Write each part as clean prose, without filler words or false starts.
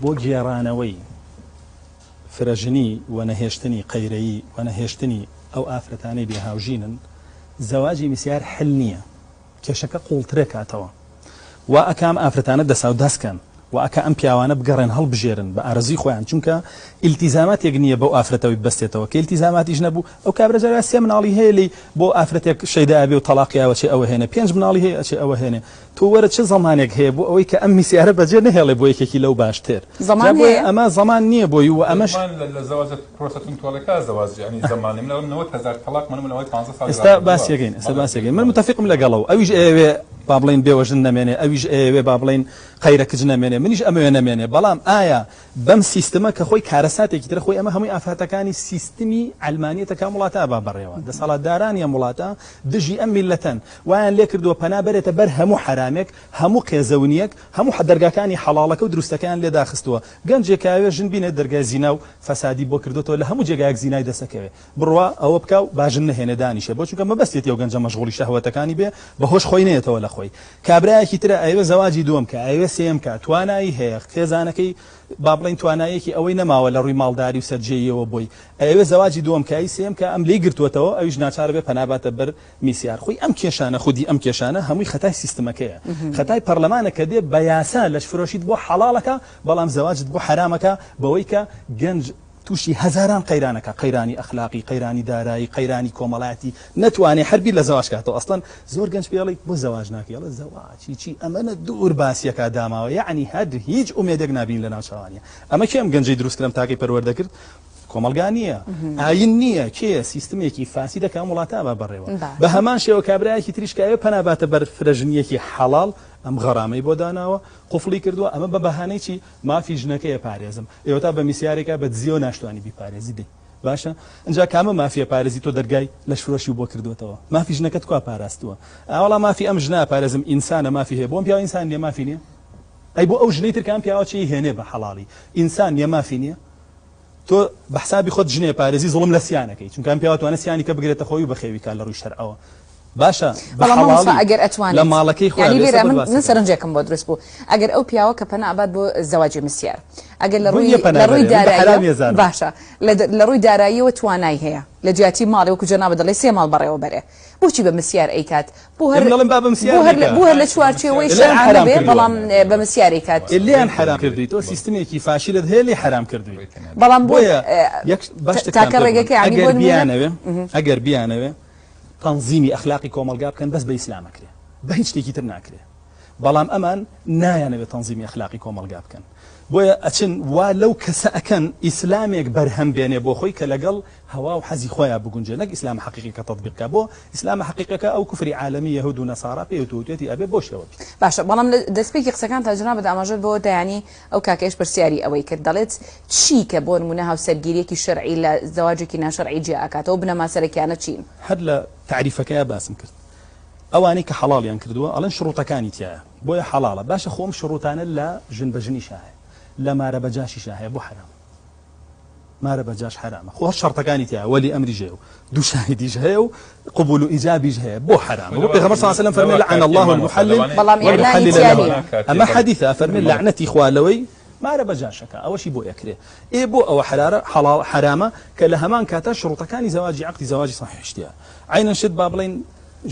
بۆ گێڕانەوەی فرەژنی و نەهێشتنی قەیرەیی و نەهێشتنی ئەو ئافرەتانەی بێهاوژینن زەواجی میسیار حل نییە کێشەکە قوڵترێ کاتەوە و ئەکام ئافرەتانە دەسا و دەستکەن و ئەکە ئەم پیاوانە بگەڕێن هەڵبژێرن بە ئارەزوی خۆیان چونکە ئیلتیزاماتێک نییە بەو ئافرەتەوەی بەستێتەوە کە ئیلتیزاماتیش نەبوو ئەو کابرا جارا سێ مناڵی هەیە لی بۆ ئافرەتێک شەیدا بێ و تەلاقیاوە چێ ئەوە هێنێ 5 مناڵی هەیە ئەچێ ئەوە هێنێ تۆ وەرە چه زەمانێک هەیە بۆ ئەوەی کە ئەم میسیارە بەجێ نەهێڵێ بۆ یەکێکی لەو باشتر ئەمە زەمان نییە بۆی و ئەمەش لە زەواج پرۆسەتون تۆڵەکە زەواج ینی زەمانی من 90,000 طلاق من 15 ساڵ ئێستا باسیەکەین من متفقم لەگەڵەوە ئەویش ئەوێ با بڵین بێوەژن نەمێنێ ئەویش ئەوێ با بڵین قەیرەکج نەمێنێ منیش ئەمەوێ نەمێنێ بەڵام ئایا بەم سیستەمە کە خۆی کارەساتێکی تر خۆی ئەمە هەمووی ئافرەتەکانی سیستمی علمانیەتەکە وڵاتە با بڕێەوە دەسەڵاتدارانیە وڵاتە دژی ئەم میلەتەن وایان لێ کردووە پەنا بەرێتە بەر هەموو حرامێک هەموو قێزەونیەک هەموو دەرگاکانی حەڵاڵەکە و دروستەکان لێ داخستووە گەنجێکاوێ ژن بینێت دەرگای زینا و فەسادی بۆ کردوتەوە لە هەموو جێگایەک زینای دەسەکەوێ بڕوا ئەوە بکە و باژن نەهێنێ دانیشێ بۆ چونکە مەبەستێتی ئەو گەنجە مەشغوڵی شەهوەتەکانی بێ بەهۆش خۆی نێتەوە لە خۆی کابراایەکی ترە ئەوێ زەواجی دووەم کە ئەوێ سێم کە توانایی هەیە خێزانەکەی با بڵین توانایەکی ئەوەی نەماوە لە ڕووی ماڵداری و سەرجەیەوە بۆی ئەوێ زەواجی دووەم کە ئەی سێم کە ئەم لی گرتووەتەوە ئەویش ناچار بێ پەناباتە بەر میسیار خۆی ئەم کێشانە خودی ئەم کێشانە هەمووی خەتای سیستمەکەیە خەتای پەرلەمانە کە دێ بە یاسا لەش فرۆشیت بۆ حەڵاڵەکە بەڵام زەواجت بۆ حرامەکە بەوەی کە گەنج تووشی هەزاران قەیرانەکە قەیرانی ئەخلاقی قەیرانی دارایی قەیرانی کۆمەڵایەتی نەتوانێ هەربی لە زەواج کاتەوە ئەسڵەن زۆر گەنج پێڵی بۆ زەواج ناکەڵە زەواجی چی ئەمەنە دوور باسیەکە داماوە یعنی هەر هیچ ئومێدێک نابین لە ناوچەوانیە ئەمە کێم گەنجەی دروستکردم تاکەی پەروەردەکرد کۆمەلگا نییە ئاین نییە کێ سیستمێکی فاسی دەکەم وڵاتە بە بەڕێوە بە هەمان شێوە کابراایەکی تریشکایە پەناباتە بەر فرەژنیەکی حەڵاڵ ئەم غەرامەی بۆ داناوە قوفڵی کردووە ئەمە بە بەهانەی چی مافی ژنەکەیە پارێزم ئێوە تا بە میسیارێکە بە دزیۆ ناشتوانی بیپارێزی دێ باشە اینجا کامە مافیە پارێزی تۆ دەرگای لەش فرۆشی بۆ کردوێتەوە مافی ژنەکەت کوا پاراستووە ئاوەڵا مافی ئەم ژنا پارێزم ئینسانە مافی هەیە بۆم پیاوە ئینسان نیە مافی نییە ئەی بۆ ئەو ژنەی ترکان پیاوە چی هێنێ بە حەڵاڵی ئینسان نیە مافی نییە تۆ بە حسابی خۆت ژنێ پارێزی زوڵم لە سییانەکەی چونکە پیاوەتوانە سییانی کە بگرێتە خۆی و بەخێویکە لە ڕووی شەرعەوە باشە ئەگەر ئەتوانێت لە ماڵەکەی من سەرنجێکم بۆ دروست بوو ئەگەر ئەو پیاوە کە پەنا ئاباد بۆ زەواجی مسیار ئەگەر لە ڕووی دارایی باشە لە ڕووی داراییەوە توانای هەیە لە جیاتی ماڵی وەکو جەنابە دەڵێ سێ ماڵ بەڕێوە بەرێ بۆچی بە مسیار ئەیکات بۆ هەر لە چوارچێوەی شەرعانە بێ بەڵام بە مسیار ئەیکات لیان حرام کردووی تۆ سیستمێکی فاشیلت هەیە لێ حرام کردووی بەڵام بۆیە تاکە ڕێگەکەی ئەگەر بیانەوێ تەنظیمی ئەخلاقی کۆمەلگا بکەن بەس بە ئیسلامەکرێ بە هیچ شتێکی تر ناکرێ بەڵام ئەمان نایانەوێت تەنظیمی ئەخلاقی کۆمەلگا بکەن بۆیە ئەچن وا لەو کەسە ئەکەن ئیسلامێک بەرهەم بێنێ بۆ خۆی کە لەگەڵ هەوا و حەزی خۆیان بگونجێ نەک ئیسلام حەقیقی کە تەطبیقکە بۆ ئیسلام حەقیقەکە ئەو کوفری عالەمی یەهود و نەسارا پێوتوێتی ئەبێ بۆ شێوە باشە بەڵام دەستپێکی قسەکان تا جناب ئاماژەت بۆ دەیانی ئەو کاکەش پرسیاری ئەوەی کرد دەڵێت چی کە بۆ نمونە هاوسەرگیریەکی شەرعی لە زەواجێکی ناشەرعی جیا ئەکاتەوە بنەماسەرەکیانە چین هەر لە تعریفەکەیە باسم کرد ئەوانەی کە حەڵاڵیان کردووە ئەڵەن شروطەکانی تایە بۆیە حەڵاڵە باشە خۆم شروطانە لە ژن بەژنیش هەیە لە مارە بەجاشیش هەیە بۆ حرام مارە بەجاش حرامە خۆ شەرطەکانی تایە وەلی ئەمریش هەیە و دوو شاهیدیش هەیە و قبول و ئیجابیش هەیە بۆ حرام بۆ پێغەمبەر صلی الله علیه و سلم فەرمێ لعن الله المحلل والمحلل ئەمە حەدیثە فەرمێ لعنەتی خوا لەوەی مارە بەجاشەکە ئەوەشی بۆ ئەکرێ بۆ ئەوە حەڵال حرامە کە لە هەمان کاتە شروطەکانی زەواجی عەقدی زەواجی صحیحشتیە عینەن شت با بڵین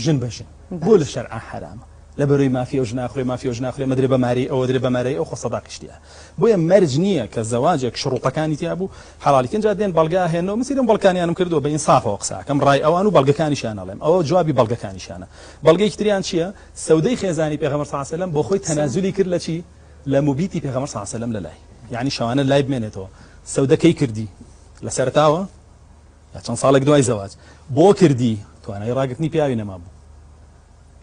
ژن بەژن بۆ لە شەرع حرامە لە بەروی مافی و ژناخوێ مافی و ژناخوێ مەدرێ بەماری ئەوە درێ بەماری ئەو خۆ سەداقیشتیە بۆیە مەرج نییە کە زەواجێک شروطەکانی تیا بوو حەڵالیکن جا دێن بەڵگا هێنەوە مسیرم بەڵکانیانم کردو بە ئینسافەوە قساکەم ڕای ئەوان و بەڵگەکانیشان ئەڵێم ئەوە جوابی بەڵگەکانیشانە بەڵگەیەکی تریان چییە سەودەی خێزانی پێغەمبەر صلی الله علیه و سلم بۆ خۆی تەنازولی کرد لە چی لە موبیتی پێغەمبەر صلی الله علیه و سلم لە لای یعنی شەوانە لای بمێنێتەوە سەودەکەی کردی لە سەرتاوە یا چەند ساڵێک دوای زەواج بۆ کردی توانای ڕاگرتنی پیاوی نەما بوو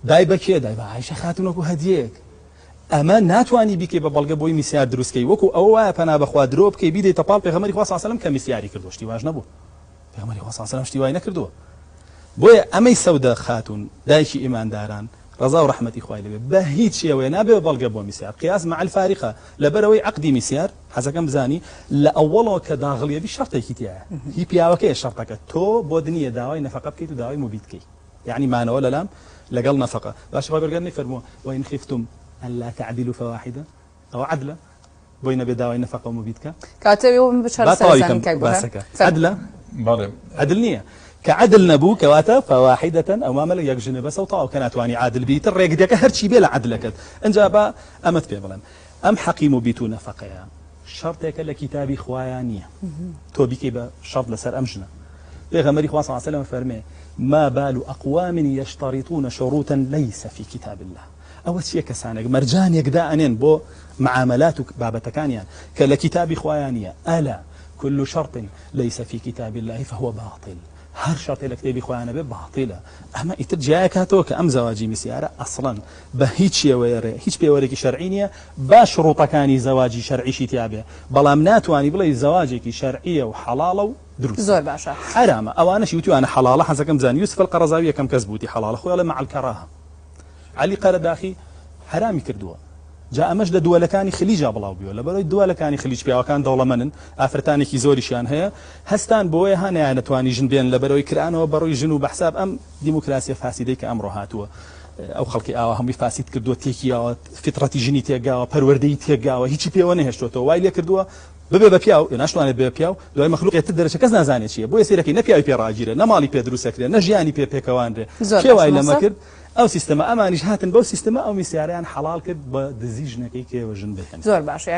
دای بەکێ دای بە عایشە خاتونەکو هەدیەک ئەمە ناتوانی بیکەی بە بەڵگە بۆی میسیار دروستکەی وەکو ئەو وایە پەنا بەخوا درۆ بکەی بیدەی تەپاڵ پێغەمبەری خوا صلی الله علیه و سلم کە میسیاری کردو شتی واژ نەبوو پێغەمبەری خوا صلی الله علیه و سلم شتی وای نەکردووە بۆیە ئەمەی سەودە خاتون دایکی ئیمانداران ڕەزا و ڕەحمەتی خوای لەبێ بە هیچ شێوەیە نابێ بەڵگە بۆ میسیار قیاس مع الفارقة لەبەرەوەی عەقدی میسیار حەزەکەم بزانی لە ئەوڵەوە کە داغڵیەبی شەرتێکی تایە هی پیاوەکەیە شەرتەکە تۆ بۆ دنیە داوای نەفەقە بکەیت و داوای موبیت بکەیت يعني معنى ولا لام لقال نفقة باش خبر قالني فرموا وإن خفتم ألا تعدلوا فواحدة أو عدلة بۆی نەبێ داوای نەفەقە و بیتکە کاتەوە بچارە سەرزانی کای بۆ عدلە عدل نییە کە عدل نەبوو کەواتە فواحدەتەن ئەو مامەلە یەک ژنە بەسە و تاو کە ناتوانانی عادل بیتە ڕێگدەکە هەرچی بێ لە عدلەکەت ئەنجا بە ئەمەت پێ بڵێم ئەم حەقیم و بیت و نەفەقەیە شەرتێکە لە کتابی خوایان نییە تۆ بیکەی بە شەرت لەسەر ئەم ژنە پێغەمبەری خوا صلی الله علیه و سلم فەرمێ ما بال أقوام يشترطون شروطا ليس في كتاب الله أو شيء كسانك مرجان يقدا أنين بو معاملات بابتكانيان كلا كتاب خوانية ألا كل شرط ليس في كتاب الله فهو باطل هر شرط لكتاب خوانه باطلة أما إترجاك هاتوك أم زواجي مسيارة أصلا بهيتش يويري هيتش بيوريك شرعينية بشروط كاني زواجي شرعي شي تيابه بلام ناتواني بلاي زواجك شرعية وحلالة دروس زور باشا حرام او انا شيوتي انا حلاله حسكم زان يوسف القرزاويه كم كذبوتي حلاله خويا مع الكراهه علي قرداخي حرامي كردوه جاء مجد دولكاني خليج بلاو بيو لبرو دولكاني خليج بيو كان دوله منن افرتاني كي زوري شان هي هستان بوي هاني انا تواني جن بين لبرو كران وبرو جنو بحساب ام ديمقراطيه فاسده كامره هاتوه او خلقي او هم فاسد كردوه تيكيا فطرتي جينيتي غاوا پرورديتي غاوا هيچ بيونه هشتو وايل كردوه ببێ بە پیاو ناشتوانێت بێ پیاو دوای مەخلوقێت دەرەچە کەس نازانێت چیە بۆیە سیرەکەی نەپیاوی پێڕاگیرە نەماڵی پێ دروستەکرێت نە ژیانی پێ پێکەوانرێ کێوای لەمە کرد ئەو سیستەمە ئەمانیش هاتن بەو سیستەمە ئەو میسیارەیان حەڵال کرد بە دزی ژنەکەی کێوە ژن بهێن زۆر باشە